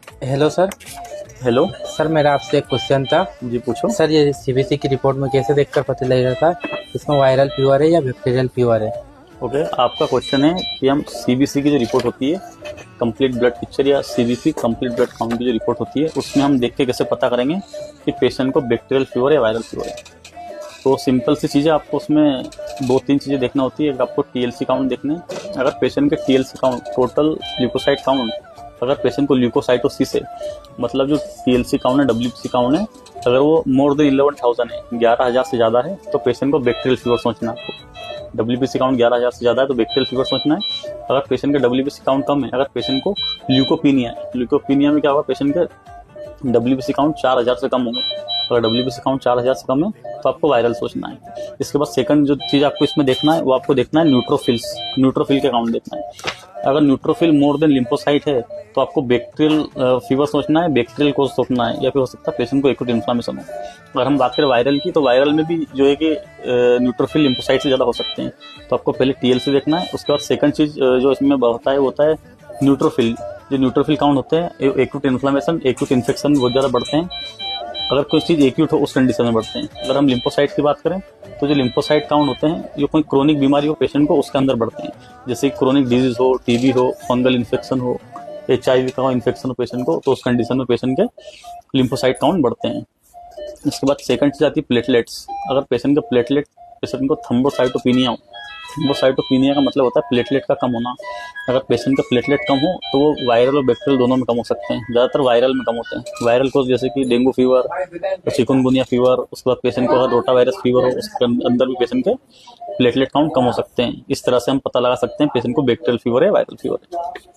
Hello sir. Hello. Sir मेरा आपसे एक क्वेश्चन था। जी पूछो। सर ये सीबीसी की रिपोर्ट में कैसे देखकर पता लगेगा था इसमें वायरल फीवर है या बैक्टीरियल फीवर है? ओके, आपका क्वेश्चन है कि हम सीबीसी की जो रिपोर्ट होती है, कंप्लीट ब्लड पिक्चर या सीबीसी कंप्लीट ब्लड काउंट की जो रिपोर्ट होती है, उसमें हम देख के कैसे पता करेंगे कि पेशेंट को बैक्टीरियल फीवर या वायरल फीवर है। तो सिंपल सी चीज़ें, आपको उसमें दो तीन चीज़ें देखना होती है। एक आपको टीएलसी काउंट देखने हैं। अगर पेशेंट के TLC count, total leucocyte count, अगर पेशेंट को ल्यूकोसाइटोसिस है, मतलब जो टीएलसी काउंट है, डब्ल्यूबीसी काउंट है, अगर वो मोर देन 11,000 है, 11,000 से ज़्यादा है, तो पेशेंट को बैक्टीरियल फीवर सोचना है आपको। डब्ल्यूबीसी काउंट 11,000 से ज़्यादा है तो बैक्टीरियल फीवर सोचना है। अगर पेशेंट का डब्ल्यूबीसी काउंट कम है, अगर पेशेंट को ल्यूकोपीनिया है, ल्यूकोपीनिया में क्या होगा, पेशेंट का डब्ल्यूबीसी काउंट 4,000 से कम होंगे। अगर डब्ल्यूबीसी काउंट 4,000 से कम है तो आपको वायरल सोचना है। इसके बाद सेकंड जो चीज़ आपको इसमें देखना है, वो आपको देखना है न्यूट्रोफिल्स, न्यूट्रोफिल के काउंट देखना है। अगर न्यूट्रोफिल मोर देन लिम्फोसाइट है तो आपको बैक्टीरियल फीवर सोचना है, बैक्टीरियल कोज सोचना है, या फिर हो सकता है पेशेंट को एक्यूट इन्फ्लामेशन हो। अगर हम बात करें वायरल की, तो वायरल में भी जो है कि न्यूट्रोफिल लिम्फोसाइट से ज़्यादा हो सकते हैं। तो आपको पहले टीएलसी देखना है। उसके बाद सेकंड चीज़ जो इसमें होता है वो होता है न्यूट्रोफिल। जो न्यूट्रोफिल काउंट होते हैं, एक्यूट इन्फ्लामेशन, एक्यूट इन्फेक्शन बहुत ज़्यादा बढ़ते हैं। अगर कोई चीज़ एक्यूट हो उस कंडीशन में बढ़ते हैं। अगर हम लिम्फोसाइट की बात करें, तो जो लिम्फोसाइट काउंट होते हैं, जो कोई क्रोनिक बीमारी हो पेशेंट को, उसके अंदर बढ़ते हैं। जैसे क्रोनिक डिजीज हो, टीबी हो, फंगल इन्फेक्शन हो, एचआईवी का इन्फेक्शन हो पेशेंट को, तो उस कंडीशन में पेशेंट के लिम्फोसाइट काउंट बढ़ते हैं। इसके बाद सेकंड चीज आती है प्लेटलेट्स। अगर पेशेंट को थ्रोम्बोसाइटोपिनिया हो, थ्रोम्बोसाइटोपिनिया का मतलब होता है प्लेटलेट का कम होना। अगर पेशेंट का प्लेटलेट कम हो तो वो वायरल और बैक्टीरियल दोनों में कम हो सकते हैं। ज़्यादातर वायरल में कम होते हैं। वायरल कोज जैसे कि डेंगू फीवर, चिकनगुनिया फीवर, उसके बाद पेशेंट को अगर रोटा वायरस फीवर हो, उसके अंदर भी पेशेंट के प्लेटलेट काउंट कम हो सकते हैं। इस तरह से हम पता लगा सकते हैं पेशेंट को बैक्टीरियल फीवर है, वायरल फीवर है।